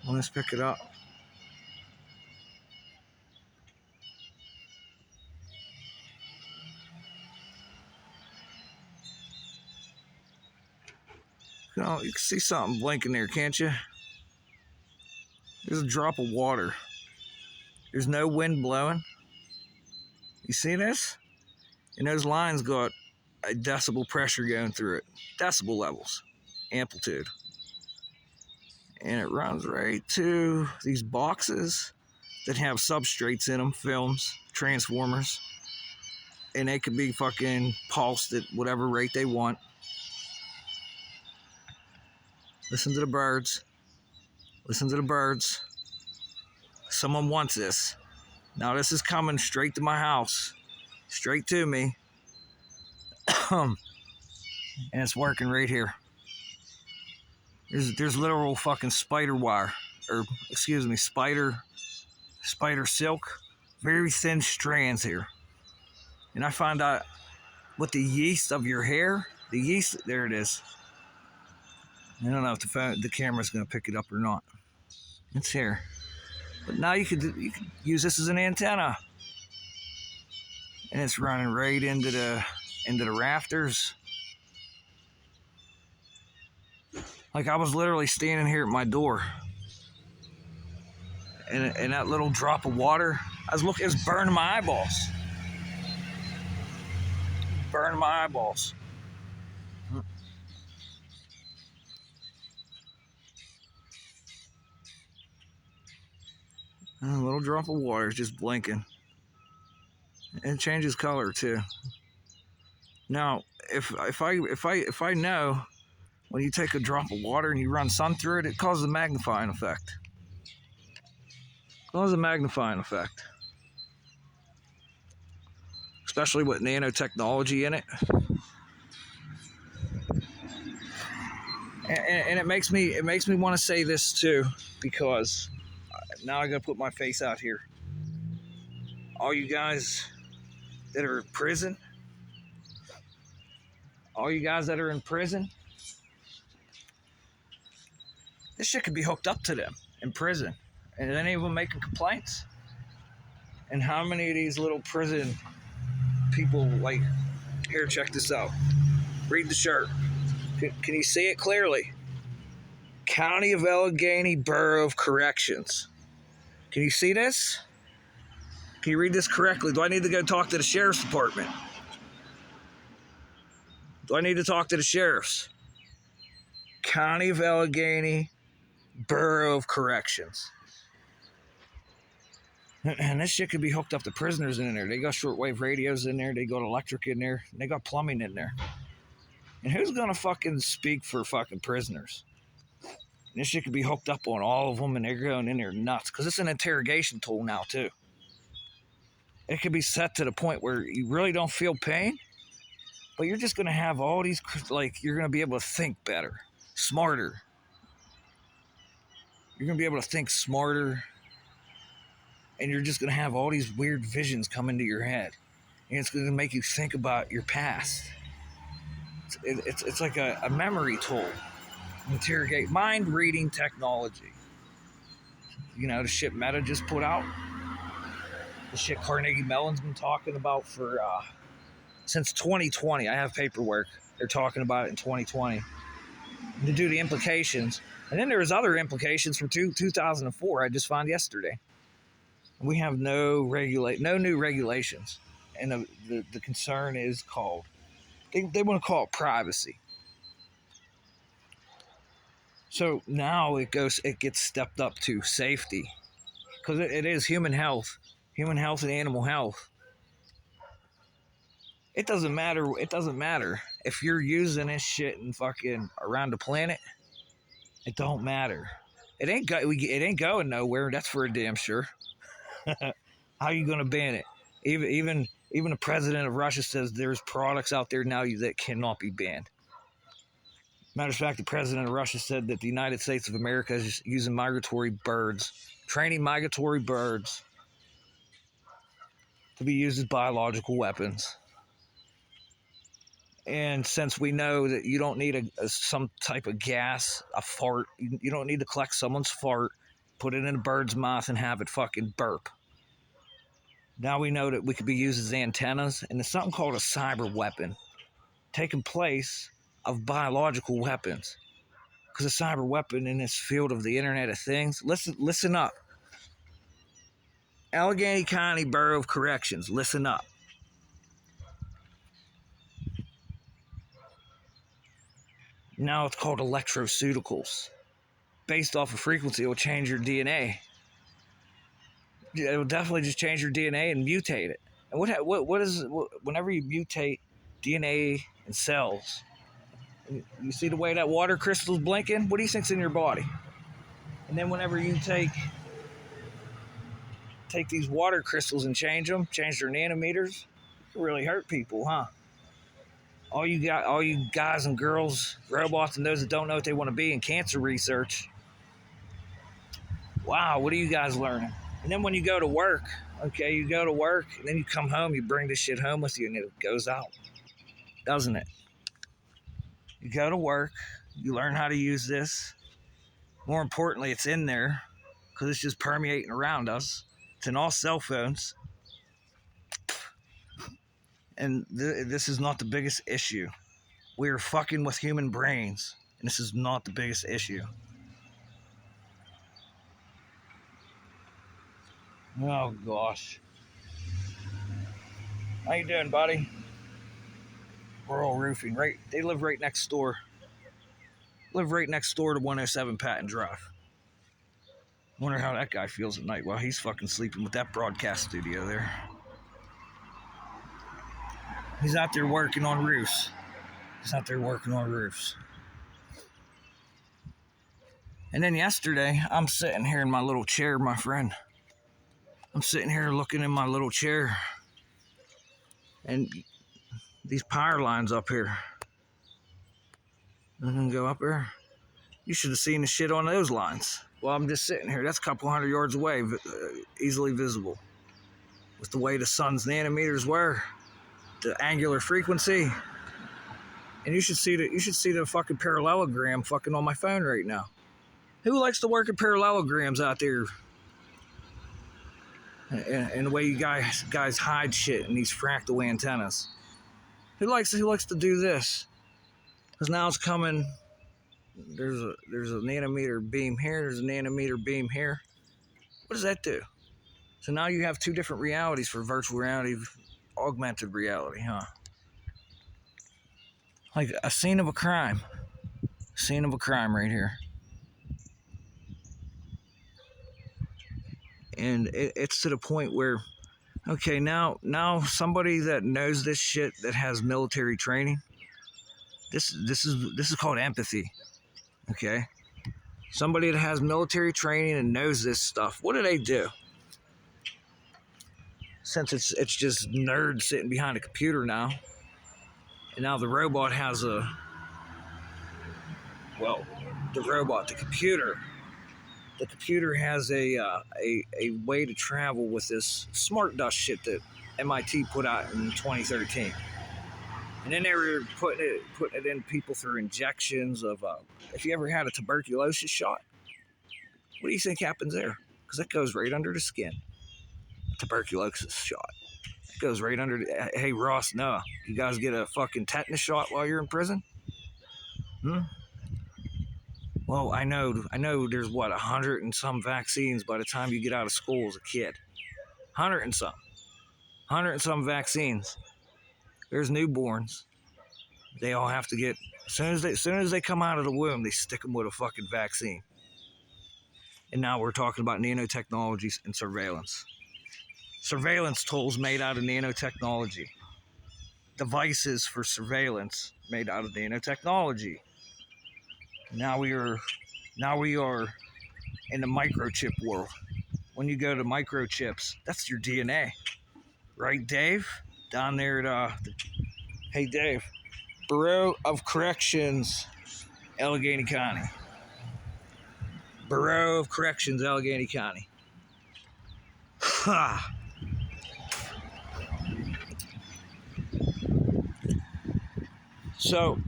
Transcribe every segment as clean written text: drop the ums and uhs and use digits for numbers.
Let's pick it up. Oh, you can see something blinking there, can't you? There's a drop of water. There's no wind blowing. You see this? And those lines got a decibel pressure going through it. Decibel levels, amplitude. And it runs right to these boxes that have substrates in them, films, transformers. And they could be fucking pulsed at whatever rate they want. Listen to the birds. Listen to the birds. Someone wants this. Now this is coming straight to my house. Straight to me. And it's working right here. There's literal fucking spider wire. Or, excuse me, spider silk. Very thin strands here. And I find out with the yeast of your hair, the yeast, there it is. I don't know if the camera's going to pick it up or not. It's here. But now you could use this as an antenna. And it's running right into the rafters. Like I was literally standing here at my door. And that little drop of water, it's burning my eyeballs. Burning my eyeballs. A little drop of water is just blinking. And it changes color too. Now, if I know when you take a drop of water and you run sun through it, it causes a magnifying effect. It causes a magnifying effect. Especially with nanotechnology in it. And it makes me want to say this too, because now I gotta put my face out here. All you guys that are in prison, this shit could be hooked up to them in prison, and any of them making complaints. And how many of these little prison people, like, here, check this out. Read the shirt. Can you see it clearly? County of Allegheny Bureau of Corrections. Can you see this? Can you read this correctly? Do I need to go talk to the sheriff's department? Do I need to talk to the sheriffs? County of Allegheny Bureau of Corrections. And this shit could be hooked up to prisoners in there. They got shortwave radios in there. They got electric in there. They got plumbing in there. And who's gonna fucking speak for fucking prisoners? And this shit could be hooked up on all of them, and they're going in there nuts. Because it's an interrogation tool now, too. It could be set to the point where you really don't feel pain, but you're just gonna have all these, like, you're gonna be able to think better, smarter. You're gonna be able to think smarter. And you're just going to have all these weird visions come into your head. And it's going to make you think about your past. It's like a memory tool. Interrogate mind-reading technology. You know, the shit Meta just put out. The shit Carnegie Mellon's been talking about for since 2020. I have paperwork. They're talking about it in 2020. And to do the implications. And then there's other implications from 2004 I just found yesterday. We have no new regulations, and the concern is called, they want to call it privacy. So now it gets stepped up to safety, because it is human health and animal health. It doesn't matter if you're using this shit and fucking around the planet. It don't matter. It ain't going nowhere. That's for a damn sure. How are you going to ban it? Even the president of Russia says there's products out there now that cannot be banned. Matter of fact, the president of Russia said that the United States of America is using training migratory birds to be used as biological weapons. And since we know that you don't need some type of gas, a fart, you don't need to collect someone's fart put it in a bird's mouth, and have it fucking burp. Now we know that we could be used as antennas, and there's something called a cyber weapon taking place of biological weapons. Because a cyber weapon in this field of the Internet of Things, listen up. Allegheny County Bureau of Corrections, listen up. Now it's called electroceuticals. Based off of frequency, it will change your DNA. It will definitely just change your DNA and mutate it. And whenever you mutate DNA in cells, you see the way that water crystal's blinking? What do you think's in your body? And then whenever you take these water crystals and change their nanometers, it really hurt people, huh? All you guys and girls, robots, and those that don't know what they want to be in cancer research. Wow, what are you guys learning? And then when you go to work, and then you come home, you bring this shit home with you, and it goes out, doesn't it? You go to work, you learn how to use this. More importantly, it's in there because it's just permeating around us. It's in all cell phones. And this is not the biggest issue. We are fucking with human brains, and this is not the biggest issue. Oh, gosh. How you doing, buddy? Rural Roofing. They live right next door. Live right next door to 107 Patton Drive. Wonder how that guy feels at night while he's fucking sleeping with that broadcast studio there. He's out there working on roofs. And then yesterday, I'm sitting here in my little chair, my friend. I'm sitting here looking in my little chair. And these power lines up here. I'm gonna go up there. You should have seen the shit on those lines. Well, I'm just sitting here. That's a couple hundred yards away, easily visible. With the way the sun's nanometers were, the angular frequency, and you should see the fucking parallelogram fucking on my phone right now. Who likes to work at parallelograms out there? And the way you guys hide shit in these fractal antennas. Who likes to do this? Because now it's coming. There's a nanometer beam here. There's a nanometer beam here. What does that do? So now you have two different realities for virtual reality, augmented reality, huh? Like a scene of a crime. Scene of a crime right here. And it's to the point where, okay, now somebody that knows this shit, that has military training, this is called empathy. Okay? Somebody that has military training and knows this stuff, what do? Since it's just nerds sitting behind a computer now, and now the robot has the computer has a way to travel with this smart dust shit that MIT put out in 2013. And then they were putting it in people through injections of, if you ever had a tuberculosis shot, what do you think happens there? Because it goes right under the skin. Tuberculosis shot. It goes right under hey, Ross, no. You guys get a fucking tetanus shot while you're in prison? Well, I know there's 100 and some vaccines by the time you get out of school as a kid. 100 and some vaccines. There's newborns. They all have to get, as soon as they come out of the womb, they stick them with a fucking vaccine. And now we're talking about nanotechnologies and surveillance. Surveillance tools made out of nanotechnology. Devices for surveillance made out of nanotechnology. Now we are in the microchip world. When you go to microchips, that's your DNA. Right, Dave? Down there at, hey, Dave, Bureau of Corrections, Allegheny County. Bureau of Corrections, Allegheny County. Ha! So,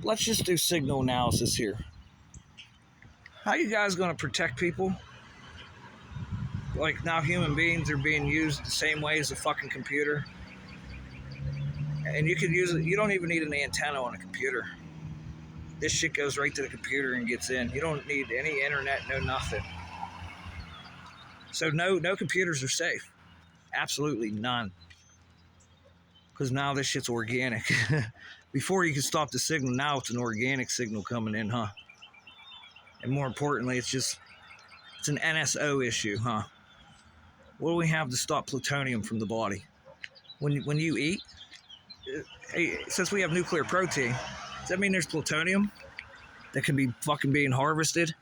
let's just do signal analysis here. How you guys going to protect people Like now human beings are being used the same way as a fucking computer. And you can use it, you don't even need an antenna on a computer. This shit goes right to the computer and gets in. You don't need any internet, no nothing. So no computers are safe. Absolutely none. Because now this shit's organic. Before you could stop the signal, now it's an organic signal coming in, huh? And more importantly, it's an NSO issue, huh? What do we have to stop plutonium from the body? When you eat, hey, since we have nuclear protein, does that mean there's plutonium that can be fucking being harvested?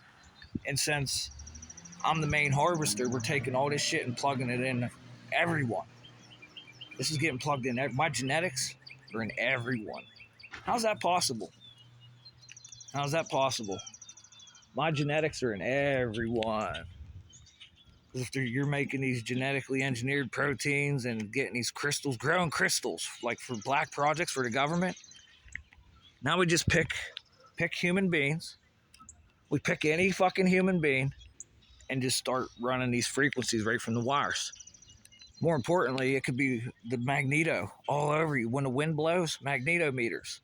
And since I'm the main harvester, we're taking all this shit and plugging it in everyone. This is getting plugged in. My genetics are in everyone. How's that possible? How's that possible? My genetics are in everyone. If you're making these genetically engineered proteins and getting these crystals, growing crystals, like for black projects for the government, now we just pick human beings. We pick any fucking human being and just start running these frequencies right from the wires. More importantly, it could be the magneto all over you. When the wind blows, magnetometers.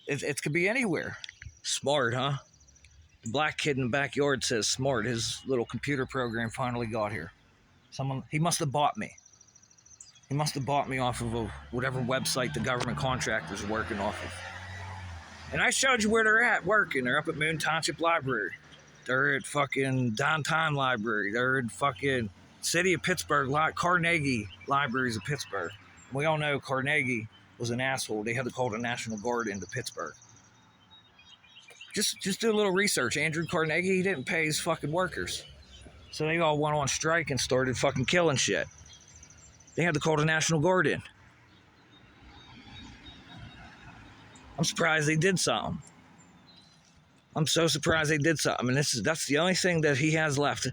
It could be anywhere. Smart, huh? The black kid in the backyard says smart. His little computer program finally got here. He must have bought me. He must have bought me off of whatever website the government contractors are working off of. And I showed you where they're at working. They're up at Moon Township Library. They're at fucking Downtown Library. They're at fucking City of Pittsburgh, Carnegie Libraries of Pittsburgh. We all know Carnegie was an asshole. They had to call the National Guard into Pittsburgh. Just do a little research. Andrew Carnegie, he didn't pay his fucking workers. So they all went on strike and started fucking killing shit. They had to call the National Guard in. I'm surprised they did something. I'm so surprised they did something. And that's the only thing that he has left.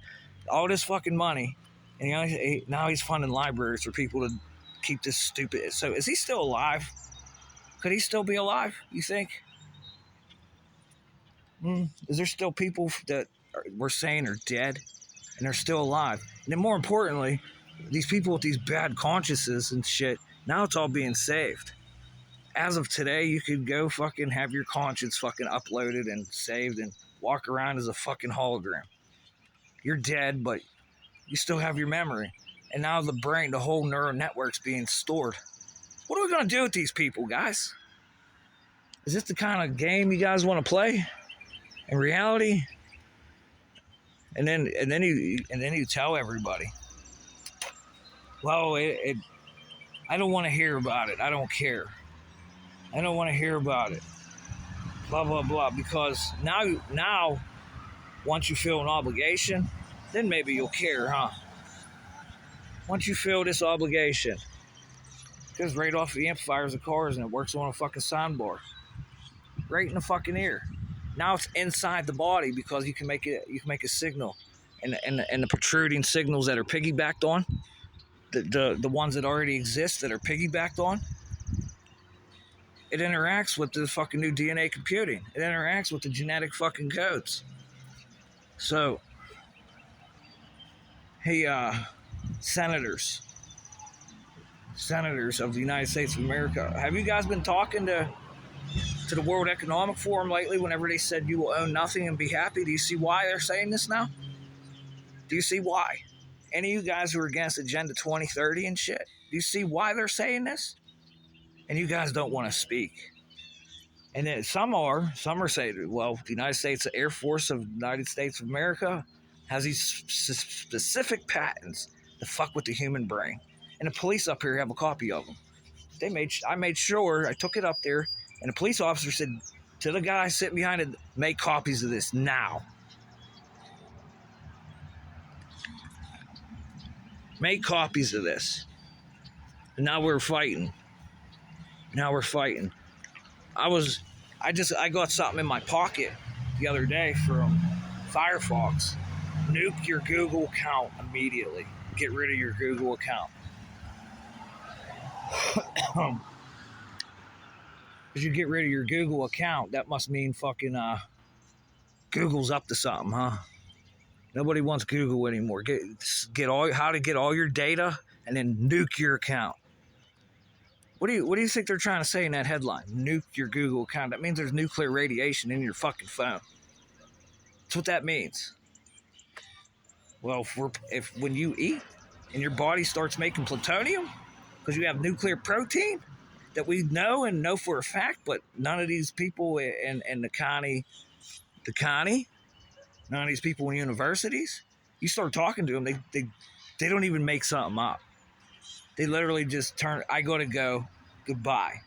All this fucking money. And now he's funding libraries for people to keep this stupid. So is he still alive? Could he still be alive, you think? Is there still people that we're saying are dead and they're still alive? And then more importantly, these people with these bad consciences and shit, now it's all being saved. As of today, you could go fucking have your conscience fucking uploaded and saved and walk around as a fucking hologram. You're dead, but you still have your memory. And now the brain, the whole neural network's being stored. What are we going to do with these people, guys? Is this the kind of game you guys want to play? In reality? And then you tell everybody, well, I don't want to hear about it. I don't care. I don't want to hear about it. Blah, blah, blah. Because now, once you feel an obligation, then maybe you'll care, huh? Once you feel this obligation, it goes right off the amplifiers of cars and it works on a fucking soundbar. Right in the fucking ear. Now it's inside the body because you can make a signal. And the protruding signals that are piggybacked on, the ones that already exist that are piggybacked on, it interacts with the fucking new DNA computing. It interacts with the genetic fucking codes. So, hey, senators of the United States of America, have you guys been talking to the World Economic Forum lately whenever they said you will own nothing and be happy? Do you see why they're saying this now? Do you see why? Any of you guys who are against Agenda 2030 and shit, do you see why they're saying this? And you guys don't want to speak. And then some are saying, well, the United States Air Force of the United States of America has these specific patents to fuck with the human brain. And the police up here have a copy of them. I made sure, I took it up there, and the police officer said to the guy sitting behind it, make copies of this now. Make copies of this. And now we're fighting. I got something in my pocket the other day from Firefox. Nuke your Google account immediately. Get rid of your Google account. If you get rid of your Google account, that must mean fucking Google's up to something, huh? Nobody wants Google anymore. Get all how to get all your data and then nuke your account. What do you think they're trying to say in that headline? Nuke your Google account. That means there's nuclear radiation in your fucking phone. That's what that means. Well, if when you eat and your body starts making plutonium because you have nuclear protein that we know for a fact, but none of these people in the county, none of these people in universities, you start talking to them, they don't even make something up. They literally just turn. I gotta go. Goodbye.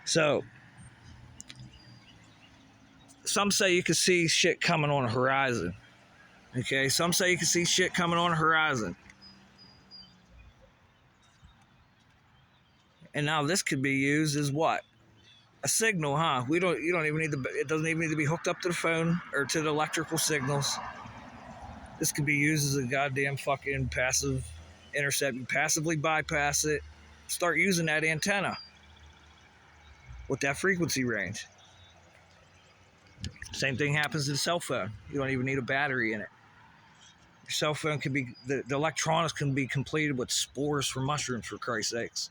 So some say you can see shit coming on the horizon. Okay, some say you can see shit coming on the horizon. And now this could be used as what? A signal, huh? You don't even need it doesn't even need to be hooked up to the phone or to the electrical signals. This could be used as a goddamn fucking passive intercept. You passively bypass it, start using that antenna with that frequency range. Same thing happens to the cell phone. You don't even need a battery in it. Your cell phone can be, the electronics can be completed with spores from mushrooms, for Christ's sakes.